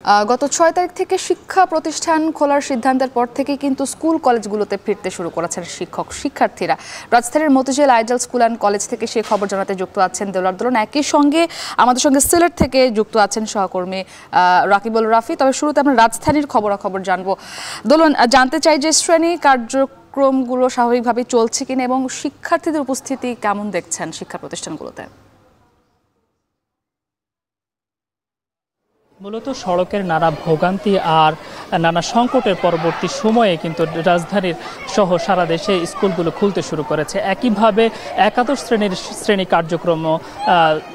গত ৬ তারিখ থেকে শিক্ষা প্রতিষ্ঠান খোলার সিদ্ধান্তের পর থেকেই কিন্তু স্কুল কলেজগুলোতে ফিরতে শুরু করেছেন শিক্ষক শিক্ষার্থীরা। রাজধানীর Motijheel ideal school and college থেকে সেই খবর জানাতে যুক্ত আছেন দেলোয়ার দোলন। একই সঙ্গে আমাদের সঙ্গে সিলেট থেকে যুক্ত আছেন সহকর্মী রাকিবুল রাফি। তবে শুরুতে আমরা রাজধানীর খবরাখবর জানবো। দোলন, জানতে চাই যে শ্রেণী কার্যক্রমগুলো স্বাভাবিকভাবে চলছে কিনা এবং শিক্ষার্থীদের উপস্থিতি কেমন দেখছেন শিক্ষা প্রতিষ্ঠানগুলোতে? মূলত সড়কের নানা ভোগান্তি আর নানা সংকটের পরবর্তী সময়ে কিন্তু রাজধানীর সহ সারা দেশে স্কুলগুলো খুলতে শুরু করেছে। একইভাবে একাদশ শ্রেণী কার্যক্রমও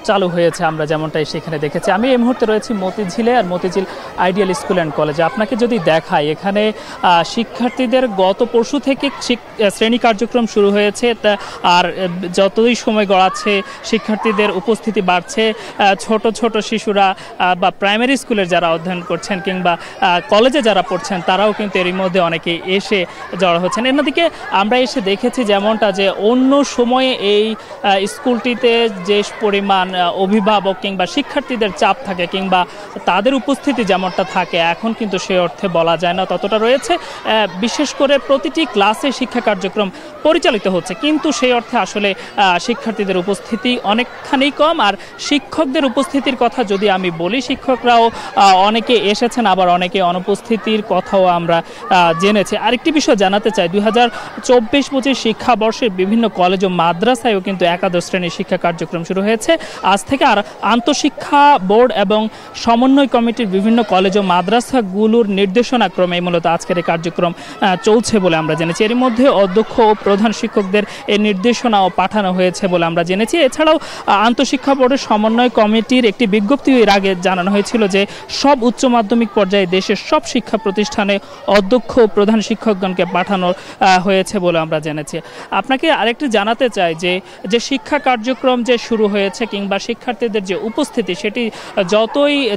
চালু হয়েছে, আমরা যেমনটাই সেখানে দেখেছি। আমি এই মুহূর্তে রয়েছি মতিঝিলে, আর মতিঝিল আইডিয়াল স্কুল অ্যান্ড কলেজে। আপনাকে যদি দেখাই, এখানে শিক্ষার্থীদের গত পরশু থেকে শ্রেণী কার্যক্রম শুরু হয়েছে, আর যতই সময় গড়াচ্ছে শিক্ষার্থীদের উপস্থিতি বাড়ছে। ছোট ছোট শিশুরা বা প্রাইমারি স্কুলের যারা অধ্যয়ন করছেন কিংবা কলেজে যারা পড়ছেন তারাও কিন্তু এরই মধ্যে অনেকে এসে জড়ো হচ্ছেন। এদিকে আমরা এসে দেখেছি যেমনটা যে অন্য সময়ে এই স্কুলটিতে যে পরিমাণ অভিভাবক কিংবা শিক্ষার্থীদের চাপ থাকে কিংবা তাদের উপস্থিতি যেমনটা থাকে, এখন কিন্তু সে অর্থে বলা যায় না ততটা রয়েছে। বিশেষ করে প্রতিটি ক্লাসে শিক্ষা কার্যক্রম পরিচালিত হচ্ছে, কিন্তু সেই অর্থে আসলে শিক্ষার্থীদের উপস্থিতি অনেকখানি কম। আর শিক্ষকদের উপস্থিতির কথা যদি আমি বলি, শিক্ষকরাও অনেকে এসেছেন, আবার অনেকে অনুপস্থিতির কথাও আমরা জেনেছি। আরেকটি বিষয় জানাতে চাই, 2024-25 শিক্ষাবর্ষের বিভিন্ন কলেজ ও মাদ্রাসায়ও কিন্তু একাদশ শ্রেণীর শিক্ষা কার্যক্রম শুরু হয়েছে আজ থেকে। আর আন্তঃশিক্ষা বোর্ড এবং সমন্বয় কমিটির বিভিন্ন কলেজ ও মাদ্রাসাগুলোর নির্দেশনা ক্রমে মূলত আজকের এই কার্যক্রম চলছে বলে আমরা জেনেছি। এর মধ্যে অধ্যক্ষ ও প্রধান শিক্ষকদের এই নির্দেশনাও পাঠানো হয়েছে বলে আমরা জেনেছি। এছাড়াও আন্তঃশিক্ষা বোর্ডের সমন্বয় কমিটির একটি বিজ্ঞপ্তি এর আগে জানানো হয়েছিল যে সব উচ্চ মাধ্যমিক পর্যায়ে দেশের সব শিক্ষা প্রতিষ্ঠানে অধ্যক্ষ ও প্রধান শিক্ষকগণকে পাঠানো হয়েছে বলে আমরা জেনেছি। আপনাকে আরেকটি জানাতে চাই যে শিক্ষা কার্যক্রম যে শুরু হয়েছে কিংবা শিক্ষার্থীদের যে উপস্থিতি, সেটি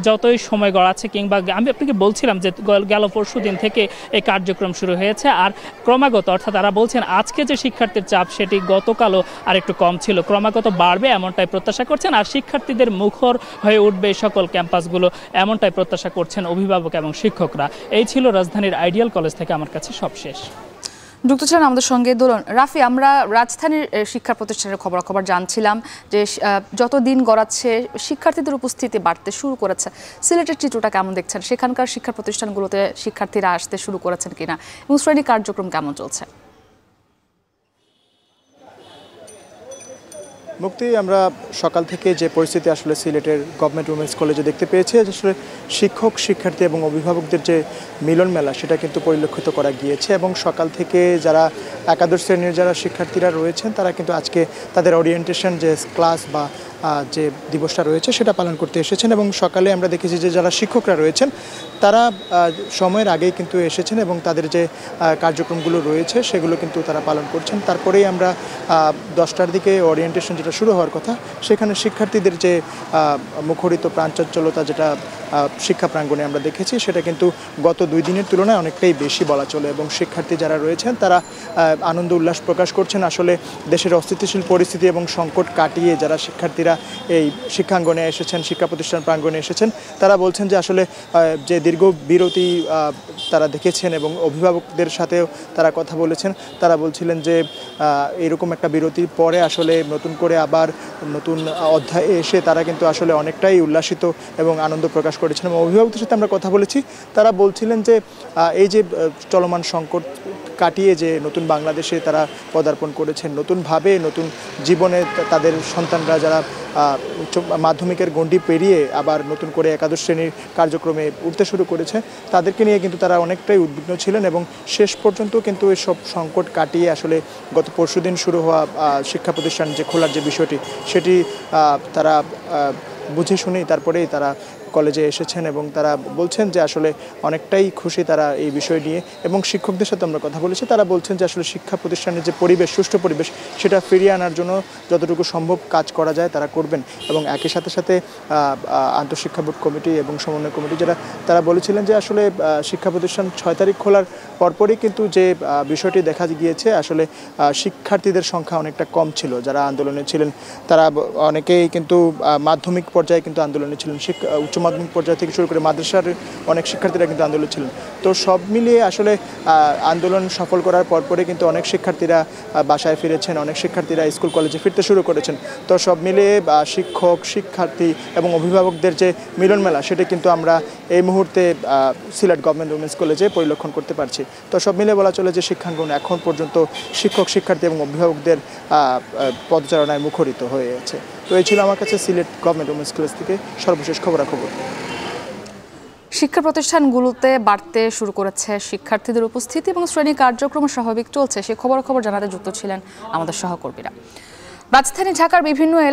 যতই সময় গড়াচ্ছে কিংবা আমি আপনাকে বলছিলাম যে গেল পরশু দিন থেকে এই কার্যক্রম শুরু হয়েছে, আর ক্রমাগত, অর্থাৎ তারা বলছেন আজকে যে শিক্ষার্থীর চাপ সেটি গতকালও আর একটু কম ছিল, ক্রমাগত বাড়বে এমনটাই প্রত্যাশা করছেন। আর শিক্ষার্থীদের মুখর হয়ে উঠবে সকল ক্যাম্পাসগুলো, এমনটাই প্রত্যাশা করছেন অভিভাবক এবং শিক্ষকরা। এই ছিল রাজধানীর আইডিয়াল কলেজ থেকে আমার কাছে সবশেষ। যুক্ত ছিলেন আমাদের সঙ্গে দোলন। রাফি, আমরা রাজধানীর শিক্ষা প্রতিষ্ঠানের খবরাখবর জানছিলাম যে যত দিন গড়াচ্ছে শিক্ষার্থীদের উপস্থিতি বাড়তে শুরু করেছে। সিলেটের চিত্রটা কেমন দেখছেন? সেখানকার শিক্ষা প্রতিষ্ঠানগুলোতে শিক্ষার্থীরা আসতে শুরু করেছেন কিনা এবং শ্রেণী কার্যক্রম কেমন চলছে? মুক্তি, আমরা সকাল থেকে যে পরিস্থিতি আসলে সিলেটের গভর্নমেন্ট উমেন্স কলেজে দেখতে পেয়েছি, আসলে শিক্ষক শিক্ষার্থী এবং অভিভাবকদের যে মিলন মেলা সেটা কিন্তু পরিলক্ষিত করা গিয়েছে। এবং সকাল থেকে যারা একাদশ শ্রেণীর যারা শিক্ষার্থীরা রয়েছেন তারা কিন্তু আজকে তাদের ওরিয়েন্টেশন যে ক্লাস বা যে দিবসটা রয়েছে সেটা পালন করতে এসেছেন। এবং সকালে আমরা দেখেছি যে যারা শিক্ষকরা রয়েছেন তারা সময়ের আগেই কিন্তু এসেছেন এবং তাদের যে কার্যক্রমগুলো রয়েছে সেগুলো কিন্তু তারা পালন করছেন। তারপরেই আমরা 10টার দিকে ওরিয়েন্টেশন যেটা শুরু হওয়ার কথা, সেখানে শিক্ষার্থীদের যে মুখরিত প্রাণচাঞ্চল্যতা যেটা শিক্ষা প্রাঙ্গণে আমরা দেখেছি সেটা কিন্তু গত 2 দিনের তুলনায় অনেকটাই বেশি বলা চলে। এবং শিক্ষার্থী যারা রয়েছেন তারা আনন্দ উল্লাস প্রকাশ করছেন। আসলে দেশের অস্থিতিশীল পরিস্থিতি এবং সংকট কাটিয়ে যারা শিক্ষার্থীরা এই শিক্ষাঙ্গনে এসেছেন, শিক্ষা প্রতিষ্ঠান প্রাঙ্গণে এসেছেন, তারা বলছেন যে আসলে যে দীর্ঘ বিরতি তারা দেখেছেন এবং অভিভাবকদের সাথেও তারা কথা বলেছেন। তারা বলছিলেন যে এরকম একটা বিরতির পরে আসলে নতুন করে আবার নতুন অধ্যায়ে এসে তারা কিন্তু আসলে অনেকটাই উল্লাসিত এবং আনন্দ প্রকাশ করেছেন। এবং অভিভাবকদের সাথে আমরা কথা বলেছি, তারা বলছিলেন যে এই যে চলমান সংকট কাটিয়ে যে নতুন বাংলাদেশে তারা পদার্পণ করেছেন, নতুনভাবে নতুন জীবনে তাদের সন্তানরা যারা মাধ্যমিকের গণ্ডি পেরিয়ে আবার নতুন করে একাদশ শ্রেণীর কার্যক্রমে উঠতে শুরু করেছে, তাদেরকে নিয়ে কিন্তু তারা অনেকটাই উদ্বিগ্ন ছিলেন। এবং শেষ পর্যন্ত কিন্তু এসব সংকট কাটিয়ে আসলে গত পরশুদিন শুরু হওয়া শিক্ষা প্রতিষ্ঠান যে খোলার যে বিষয়টি সেটি তারা বুঝে শুনেই তারপরেই তারা কলেজে এসেছেন। এবং তারা বলছেন যে আসলে অনেকটাই খুশি তারা এই বিষয় নিয়ে। এবং শিক্ষকদের সাথে আমরা কথা বলেছি, তারা বলছেন যে আসলে শিক্ষা প্রতিষ্ঠানের যে পরিবেশ, সুষ্ঠু পরিবেশ, সেটা ফিরিয়ে আনার জন্য যতটুকু সম্ভব কাজ করা যায় তারা করবেন। এবং একই সাথে সাথে আন্তঃশিক্ষা বোর্ড কমিটি এবং সমন্বয় কমিটি তারা বলেছিলেন যে আসলে শিক্ষা প্রতিষ্ঠান 6 তারিখ খোলার পরপরই কিন্তু যে বিষয়টি দেখা গিয়েছে, আসলে শিক্ষার্থীদের সংখ্যা অনেকটা কম ছিল যারা আন্দোলনে ছিলেন। তারা অনেকেই কিন্তু মাধ্যমিক পর্যায়ে কিন্তু আন্দোলনে ছিলেন, উচ্চ মাধ্যমিক পর্যায় থেকে শুরু করে মাদ্রাসার অনেক শিক্ষার্থীরা কিন্তু আন্দোলন ছিলেন। তো সব মিলিয়ে আসলে আন্দোলন সফল করার পরপরে কিন্তু অনেক শিক্ষার্থীরা বাসায় ফিরেছেন, অনেক শিক্ষার্থীরা স্কুল কলেজে ফিরতে শুরু করেছেন। তো সব মিলিয়ে শিক্ষক, শিক্ষার্থী এবং অভিভাবকদের যে মিলন মেলা সেটা কিন্তু আমরা এই মুহূর্তে সিলেট গভর্নমেন্ট উইমেন্স কলেজে পরিলক্ষণ করতে পারছি। তো সব মিলিয়ে বলা চলে যে শিক্ষাঙ্গন এখন পর্যন্ত শিক্ষক, শিক্ষার্থী এবং অভিভাবকদের পদচারণায় মুখরিত হয়েছে। তো এই ছিল আমার কাছে সিলেট গভর্নমেন্ট উইমেন্স কলেজ থেকে সর্বশেষ খবরাখবর। শিক্ষা প্রতিষ্ঠানগুলোতে বাড়তে শুরু করেছে শিক্ষার্থীদের উপস্থিতি এবং শ্রেণী কার্যক্রম স্বাভাবিক চলছে, সে খবর জানাতে যুক্ত ছিলেন আমাদের সহকর্মীরা। রাজধানী ঢাকার বিভিন্ন এলাকা